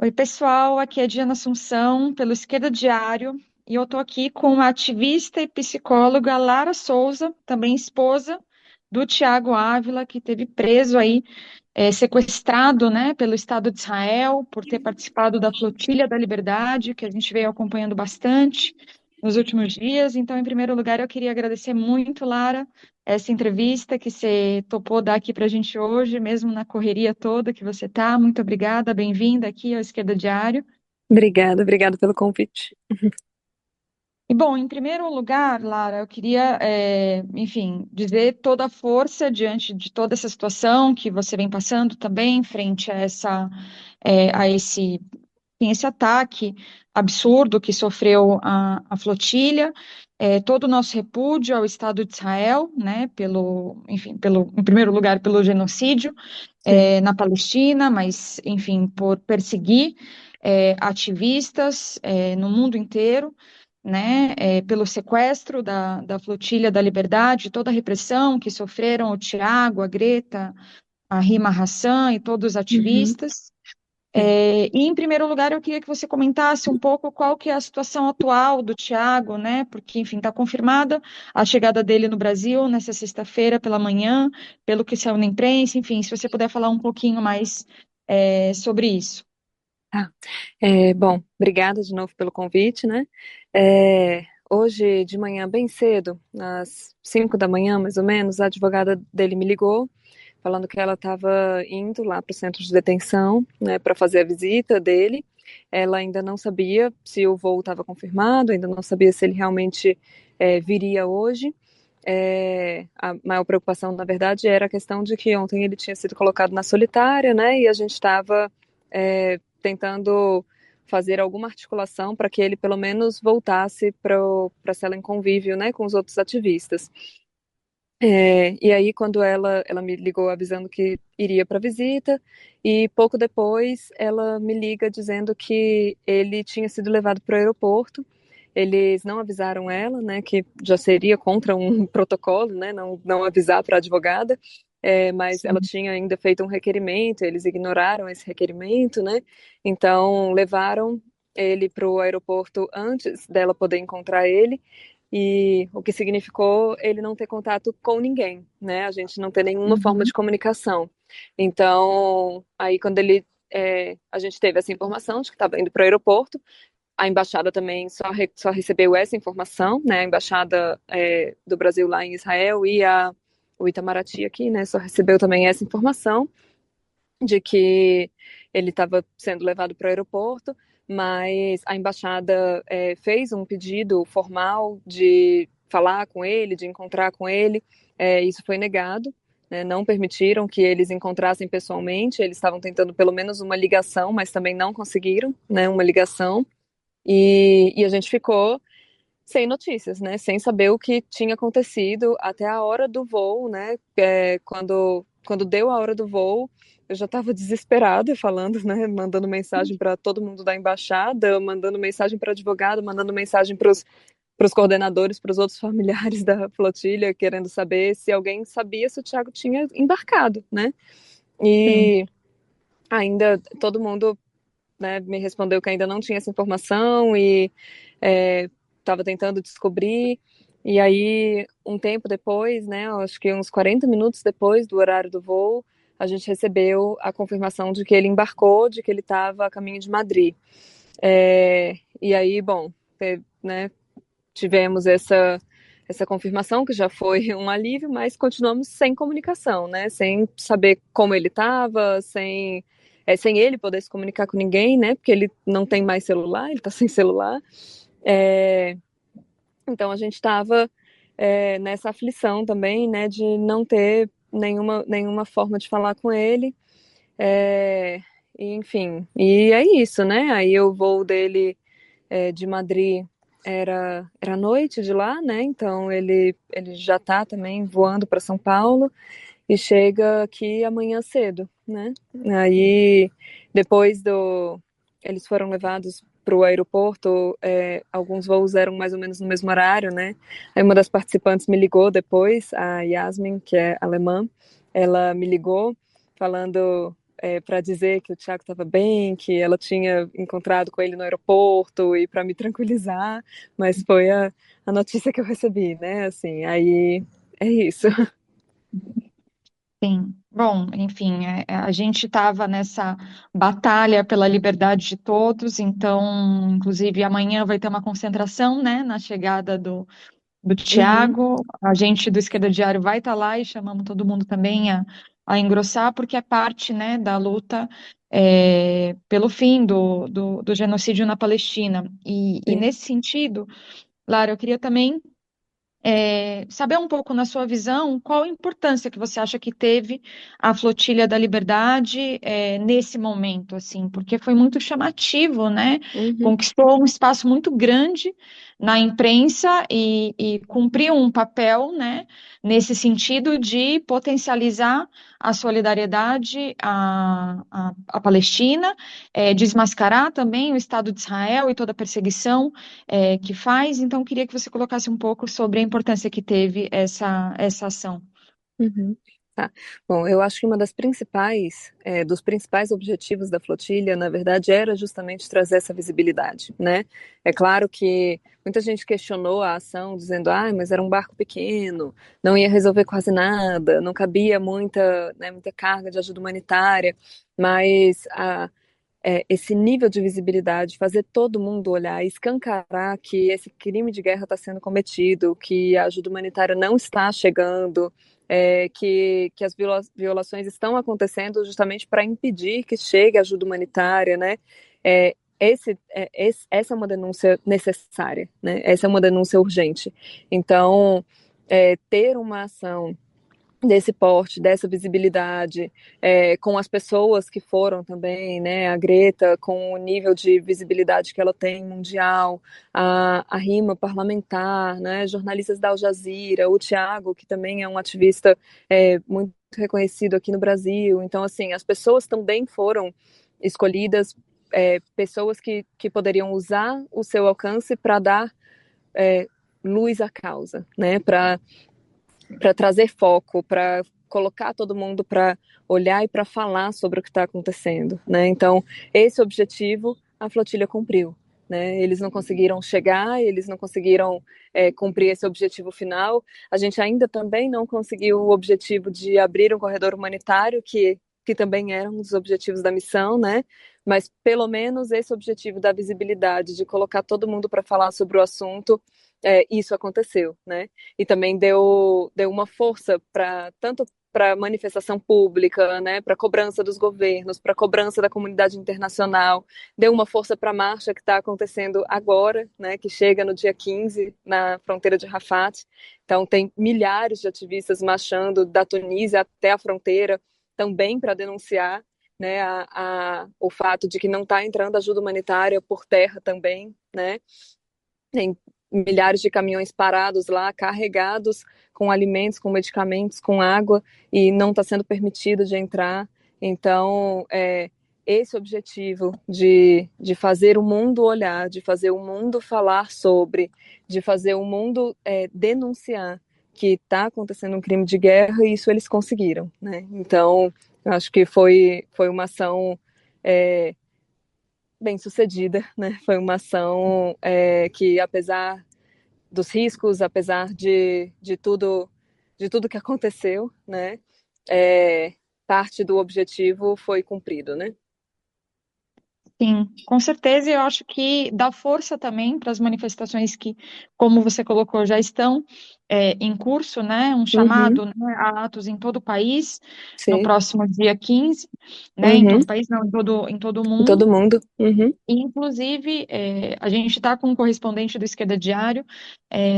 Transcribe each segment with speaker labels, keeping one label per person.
Speaker 1: Oi, pessoal, aqui é Diana Assunção, pelo Esquerda Diário, e eu estou aqui com a ativista e psicóloga Lara Souza, também esposa do Tiago Ávila, que teve preso aí, sequestrado, né, pelo Estado de Israel, por ter participado da Flotilha da Liberdade, que a gente veio acompanhando bastante nos últimos dias. Então, em primeiro lugar, eu queria agradecer muito, Lara, essa entrevista que você topou dar aqui para a gente hoje, mesmo na correria toda que você está. Muito obrigada, bem-vinda aqui ao Esquerda Diário.
Speaker 2: Obrigada pelo convite.
Speaker 1: E, bom, em primeiro lugar, Lara, eu queria, enfim, dizer toda a força diante de toda essa situação que você vem passando também, frente a a esse ataque absurdo que sofreu a flotilha, todo o nosso repúdio ao Estado de Israel, né, enfim, em primeiro lugar, pelo genocídio,
Speaker 2: Sim.
Speaker 1: na Palestina, mas, enfim, por perseguir, ativistas, no mundo inteiro, né, pelo sequestro da Flotilha da Liberdade, toda a repressão que sofreram o Tiago, a Greta, a Rima Hassan e todos os
Speaker 2: Uhum.
Speaker 1: ativistas.
Speaker 2: Sim.
Speaker 1: E, em primeiro lugar, eu queria que você comentasse um pouco qual que é a situação atual do Tiago, né? Porque, enfim, está confirmada a chegada dele no Brasil nessa sexta-feira pela manhã, pelo que saiu na imprensa. Enfim, se você puder falar um pouquinho mais, sobre isso.
Speaker 2: Tá. Bom, obrigada de novo pelo convite, né? Hoje de manhã, bem cedo, às 5 da manhã, mais ou menos, a advogada dele me ligou, falando que ela estava indo lá para o centro de detenção, né, para fazer a visita dele. Ela ainda não sabia se o voo estava confirmado, ainda não sabia se ele realmente viria hoje. A maior preocupação, na verdade, era a questão de que ontem ele tinha sido colocado na solitária, né? E a gente estava tentando fazer alguma articulação para que ele pelo menos voltasse para a cela em convívio, né, com os outros ativistas. E aí, quando ela me ligou avisando que iria para a visita, e pouco depois ela me liga dizendo que ele tinha sido levado para o aeroporto. Eles não avisaram ela, né, que já seria contra um protocolo, né, não avisar para a advogada, mas ela
Speaker 1: Sim.
Speaker 2: tinha ainda feito um requerimento, eles ignoraram esse requerimento, né, então levaram ele para o aeroporto antes dela poder encontrar ele, e o que significou ele não ter contato com ninguém, né? A gente não ter nenhuma forma
Speaker 1: Uhum.
Speaker 2: de comunicação. Então, aí quando a gente teve essa informação de que estava indo para o aeroporto, a embaixada também só recebeu essa informação, né? A embaixada do Brasil lá em Israel e o Itamaraty aqui, né? Só recebeu também essa informação de que ele estava sendo levado para o aeroporto, mas a embaixada fez um pedido formal de falar com ele, de encontrar com ele. Isso foi negado, né? Não permitiram que eles encontrassem pessoalmente. Eles estavam tentando pelo menos uma ligação, mas também não conseguiram, né, uma ligação. E a gente ficou sem notícias, né? Sem saber o que tinha acontecido até a hora do voo, né? Quando deu a hora do voo, eu já estava desesperada falando, né? Mandando mensagem para todo mundo da embaixada, mandando mensagem para advogado, mandando mensagem para os coordenadores, para os outros familiares da flotilha, querendo saber se alguém sabia se o Thiago tinha embarcado, né?
Speaker 1: Sim.
Speaker 2: E ainda todo mundo, né, me respondeu que ainda não tinha essa informação e estava tentando descobrir. E aí, um tempo depois, né, acho que uns 40 minutos depois do horário do voo, a gente recebeu a confirmação de que ele embarcou, de que ele estava a caminho de Madrid. E aí, bom, né, tivemos essa confirmação, que já foi um alívio, mas continuamos sem comunicação, né? Sem saber como ele estava, sem ele poder se comunicar com ninguém, né? Porque ele não tem mais celular, ele está sem celular. É, então a gente estava nessa aflição também, né? De não ter nenhuma forma de falar com ele. É, enfim, e é isso, né? Aí o voo dele de Madrid era noite de lá, né? Então ele já está também voando para São Paulo e chega aqui amanhã cedo, né? Aí depois do eles foram levados para o aeroporto, alguns voos eram mais ou menos no mesmo horário, né? Aí uma das participantes me ligou depois, a Yasmin, que é alemã, ela me ligou falando para dizer que o Tiago estava bem, que ela tinha encontrado com ele no aeroporto e para me tranquilizar, mas foi a notícia que eu recebi, né? Assim, aí é isso.
Speaker 1: Sim. Bom, enfim, a gente estava nessa batalha pela liberdade de todos, então, inclusive, amanhã vai ter uma concentração, né, na chegada do
Speaker 2: Uhum,
Speaker 1: Tiago. A gente do Esquerda Diário vai estar lá e chamamos todo mundo também a engrossar, porque é parte, né, da luta pelo fim do genocídio na Palestina. E
Speaker 2: sim.
Speaker 1: nesse sentido, Lara, eu queria também saber um pouco na sua visão qual a importância que você acha que teve a Flotilha da Liberdade nesse momento, assim, porque foi muito chamativo, né?
Speaker 2: Uhum,
Speaker 1: Conquistou um espaço muito grande na imprensa e cumpriu um papel, né? Nesse sentido de potencializar a solidariedade à Palestina, desmascarar também o Estado de Israel e toda a perseguição que faz. Então, queria que você colocasse um pouco sobre a importância que teve essa ação.
Speaker 2: uhum. Tá. Bom, eu acho que uma das dos principais objetivos da flotilha, na verdade, era justamente trazer essa visibilidade, né? É claro que muita gente questionou a ação, dizendo, mas era um barco pequeno, não ia resolver quase nada, não cabia muita carga de ajuda humanitária, mas esse nível de visibilidade, fazer todo mundo olhar, escancarar que esse crime de guerra está sendo cometido, que a ajuda humanitária não está chegando, que as violações estão acontecendo justamente para impedir que chegue ajuda humanitária, né? Essa é uma denúncia necessária, né? Essa é uma denúncia urgente. Então, ter uma ação desse porte, dessa visibilidade, com as pessoas que foram também, né, a Greta, com o nível de visibilidade que ela tem mundial, a Rima parlamentar, né, jornalistas da Al Jazeera, o Tiago, que também é um ativista muito reconhecido aqui no Brasil. Então, assim, as pessoas também foram escolhidas, pessoas que poderiam usar o seu alcance para dar luz à causa, né, para trazer foco, para colocar todo mundo para olhar e para falar sobre o que está acontecendo, né? Então, esse objetivo a flotilha cumpriu, né? Eles não conseguiram chegar, eles não conseguiram cumprir esse objetivo final. A gente ainda também não conseguiu o objetivo de abrir um corredor humanitário, que também era um dos objetivos da missão, né? Mas pelo menos esse objetivo da visibilidade, de colocar todo mundo para falar sobre o assunto, isso aconteceu, né? E também deu uma força para tanto para manifestação pública, né, para cobrança dos governos, para cobrança da comunidade internacional, deu uma força para a marcha que está acontecendo agora, né, que chega no dia 15 na fronteira de Rafat. Então tem milhares de ativistas marchando da Tunísia até a fronteira, também para denunciar, né, o fato de que não está entrando ajuda humanitária por terra também, né? Tem milhares de caminhões parados lá, carregados com alimentos, com medicamentos, com água, e não está sendo permitido de entrar. Então, esse objetivo de fazer o mundo olhar, de fazer o mundo falar sobre, de fazer o mundo denunciar que está acontecendo um crime de guerra, isso eles conseguiram, né? Então, eu acho que foi uma ação bem sucedida, né? Foi uma ação que, apesar dos riscos, apesar de tudo que aconteceu, né? Parte do objetivo foi cumprido, né?
Speaker 1: Sim, com certeza, eu acho que dá força também para as manifestações que, como você colocou, já estão em curso, né? Um
Speaker 2: Uhum,
Speaker 1: chamado, né, a atos em todo o país, no
Speaker 2: sim,
Speaker 1: próximo dia 15, né? Em
Speaker 2: uhum,
Speaker 1: todo o país, não, em todo o
Speaker 2: em todo
Speaker 1: mundo.
Speaker 2: mundo, uhum,
Speaker 1: E, inclusive, a gente está com um correspondente do Esquerda Diário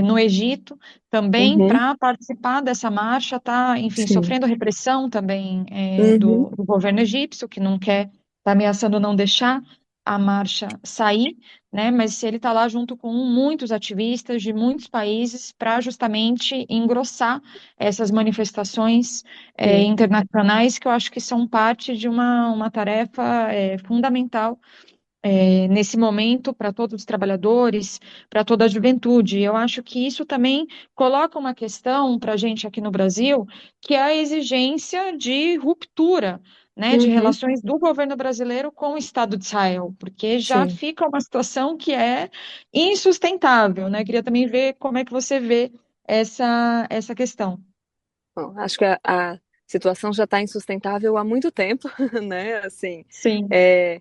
Speaker 1: no Egito também
Speaker 2: uhum,
Speaker 1: para participar dessa marcha, tá, enfim,
Speaker 2: sim,
Speaker 1: sofrendo repressão também
Speaker 2: uhum,
Speaker 1: do governo egípcio, que não quer, está ameaçando não deixar a marcha sair, né? Mas ele está lá junto com muitos ativistas de muitos países para justamente engrossar essas manifestações
Speaker 2: sim,
Speaker 1: internacionais, que eu acho que são parte de uma tarefa fundamental nesse momento para todos os trabalhadores, para toda a juventude. Eu acho que isso também coloca uma questão para a gente aqui no Brasil, que é a exigência de ruptura. né, de
Speaker 2: Uhum,
Speaker 1: relações do governo brasileiro com o Estado de Israel, porque já
Speaker 2: sim.
Speaker 1: fica uma situação que é insustentável, né? Queria também ver como é que você vê essa questão.
Speaker 2: Bom, acho que a situação já está insustentável há muito tempo, né? Assim,
Speaker 1: Sim.
Speaker 2: é,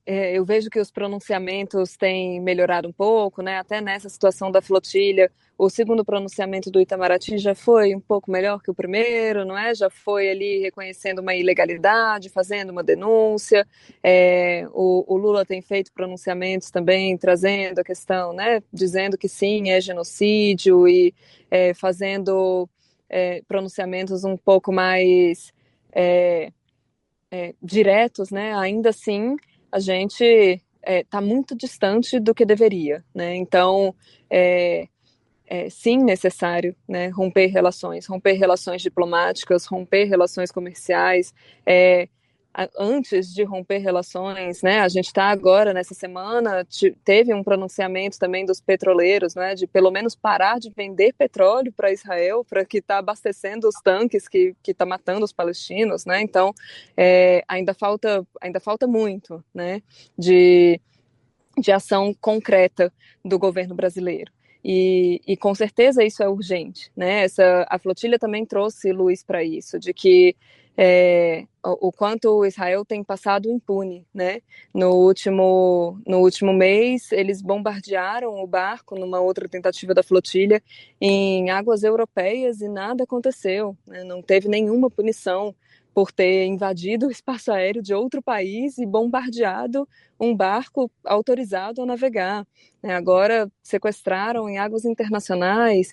Speaker 2: eu vejo que os pronunciamentos têm melhorado um pouco, né? Até nessa situação da flotilha, o segundo pronunciamento do Itamaraty já foi um pouco melhor que o primeiro, não é? Já foi ali reconhecendo uma ilegalidade, fazendo uma denúncia. O Lula tem feito pronunciamentos também trazendo a questão, né? Dizendo que sim, é genocídio e fazendo pronunciamentos um pouco mais é, diretos, né? Ainda assim, a gente está muito distante do que deveria, né? Então, é, sim necessário, né, romper relações diplomáticas, romper relações comerciais. É, Antes de romper relações, né, a gente está agora nessa semana teve um pronunciamento também dos petroleiros, né, de pelo menos parar de vender petróleo para Israel, para que está abastecendo os tanques que está matando os palestinos, né? Então ainda falta muito, né, de de ação concreta do governo brasileiro. E com certeza isso é urgente, né? A flotilha também trouxe luz para isso, de que o quanto Israel tem passado impune, né? No último mês, eles bombardearam o barco numa outra tentativa da flotilha em águas europeias e nada aconteceu, né? Não teve nenhuma punição por ter invadido o espaço aéreo de outro país e bombardeado um barco autorizado a navegar. Agora sequestraram em águas internacionais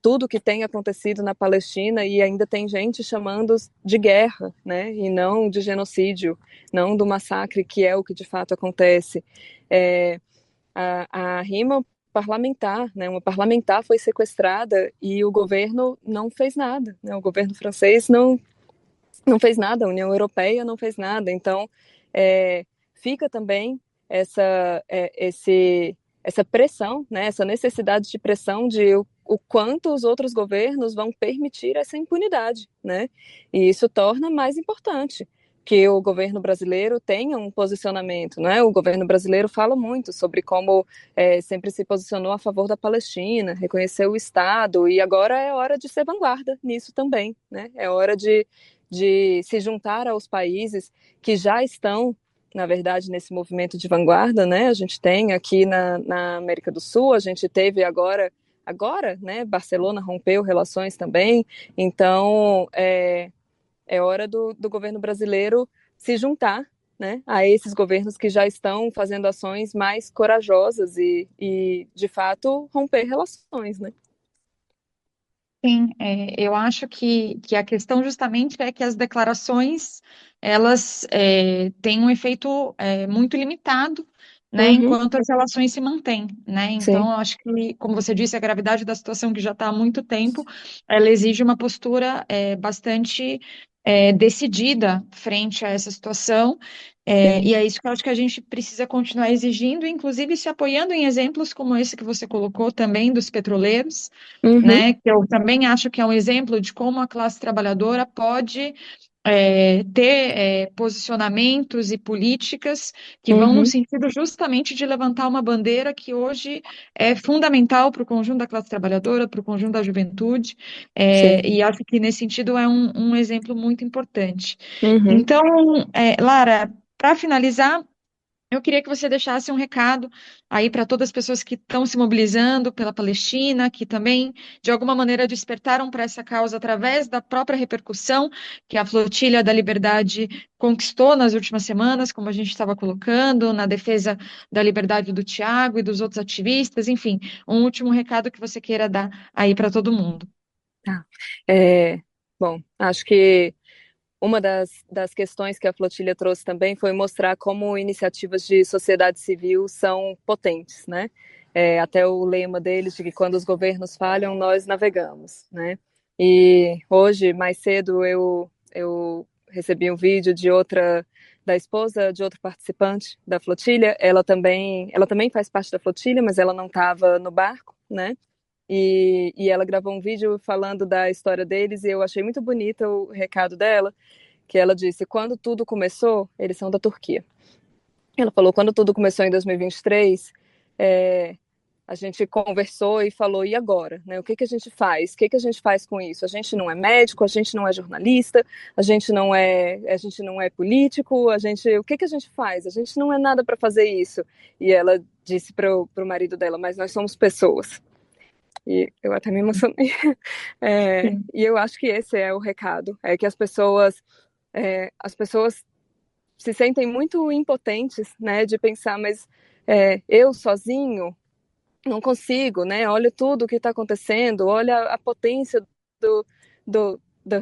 Speaker 2: tudo que tem acontecido na Palestina e ainda tem gente chamando de guerra, né? E não de genocídio, não do massacre que é o que de fato acontece. É, a rima parlamentar, né? Uma parlamentar foi sequestrada e o governo não fez nada, né? O governo francês não fez nada, a União Europeia não fez nada. Então, fica também essa, essa pressão, né, essa necessidade de pressão de o quanto os outros governos vão permitir essa impunidade, né? E isso torna mais importante que o governo brasileiro tenha um posicionamento, né? O governo brasileiro fala muito sobre como sempre se posicionou a favor da Palestina, reconheceu o Estado e agora é hora de ser vanguarda nisso também, né? É hora de se juntar aos países que já estão, na verdade, nesse movimento de vanguarda, né? A gente tem aqui na América do Sul, a gente teve agora, né? Barcelona rompeu relações também, então é hora do governo brasileiro se juntar, né, a esses governos que já estão fazendo ações mais corajosas de fato, romper relações, né?
Speaker 1: Sim, eu acho que a questão justamente é que as declarações elas têm um efeito muito limitado, né,
Speaker 2: Uhum,
Speaker 1: enquanto as relações se mantêm, né? Então,
Speaker 2: sim,
Speaker 1: eu acho que, como você disse, a gravidade da situação que já está há muito tempo, ela exige uma postura bastante decidida frente a essa situação.
Speaker 2: sim.
Speaker 1: E é isso que eu acho que a gente precisa continuar exigindo, inclusive se apoiando em exemplos como esse que você colocou também dos petroleiros,
Speaker 2: Uhum,
Speaker 1: né? Que eu também acho que é um exemplo de como a classe trabalhadora pode ter posicionamentos e políticas que vão no
Speaker 2: uhum,
Speaker 1: sentido justamente de levantar uma bandeira que hoje é fundamental para o conjunto da classe trabalhadora, para o conjunto da juventude,
Speaker 2: sim.
Speaker 1: e acho que nesse sentido é um exemplo muito importante.
Speaker 2: Uhum.
Speaker 1: Então, Lara, para finalizar, eu queria que você deixasse um recado aí para todas as pessoas que estão se mobilizando pela Palestina, que também, de alguma maneira, despertaram para essa causa através da própria repercussão que a Flotilha da Liberdade conquistou nas últimas semanas, como a gente estava colocando, na defesa da liberdade do Tiago e dos outros ativistas, enfim, um último recado que você queira dar aí para todo mundo.
Speaker 2: Tá. É, bom, acho que uma das questões que a flotilha trouxe também foi mostrar como iniciativas de sociedade civil são potentes, né? Até o lema deles de que quando os governos falham, nós navegamos, né? E hoje, mais cedo, eu recebi um vídeo da esposa de outro participante da flotilha. Ela também faz parte da flotilha, mas ela não estava no barco, né? E ela gravou um vídeo falando da história deles e eu achei muito bonita o recado dela, que ela disse, quando tudo começou, eles são da Turquia. Ela falou, quando tudo começou em 2023, a gente conversou e falou, e agora? Né? O que, que a gente faz? O que, que a gente faz com isso? A gente não é médico, a gente não é jornalista, a gente não é político, o que, que a gente faz? A gente não é nada para fazer isso. E ela disse para o marido dela, mas nós somos pessoas. E eu até me emocionei.
Speaker 1: Sim.
Speaker 2: E eu acho que esse é o recado, é que as pessoas se sentem muito impotentes, né, de pensar, mas eu sozinho não consigo, né? Olha tudo o que está acontecendo, olha a potência do,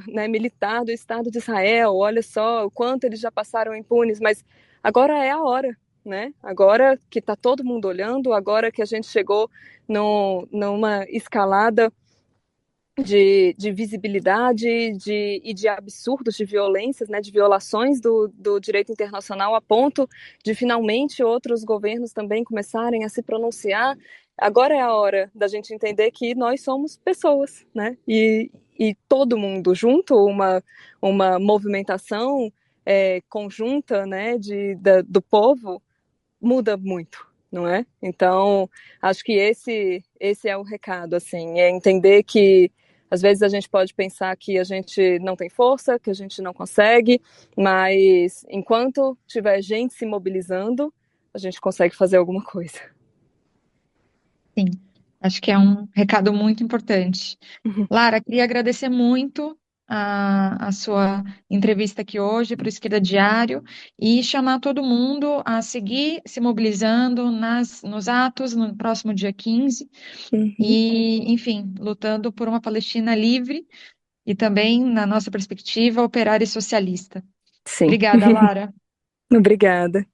Speaker 2: né, militar do Estado de Israel, olha só o quanto eles já passaram impunes, mas agora é a hora, né? Agora que está todo mundo olhando, agora que a gente chegou numa escalada de visibilidade e de absurdos, de violências, né, de violações do direito internacional a ponto de finalmente outros governos também começarem a se pronunciar. Agora é a hora da gente entender que nós somos pessoas, né? E todo mundo junto, uma movimentação conjunta, né, do povo muda muito, não é? Então, acho que esse é o recado, assim, é entender que às vezes a gente pode pensar que a gente não tem força, que a gente não consegue, mas enquanto tiver gente se mobilizando, a gente consegue fazer alguma coisa.
Speaker 1: Sim, acho que é um recado muito importante. Lara, queria agradecer muito a sua entrevista aqui hoje para o Esquerda Diário e chamar todo mundo a seguir se mobilizando nos atos no próximo dia 15
Speaker 2: Uhum.
Speaker 1: e, enfim, lutando por uma Palestina livre e também, na nossa perspectiva, operária e socialista.
Speaker 2: Sim.
Speaker 1: Obrigada, Lara.
Speaker 2: Obrigada.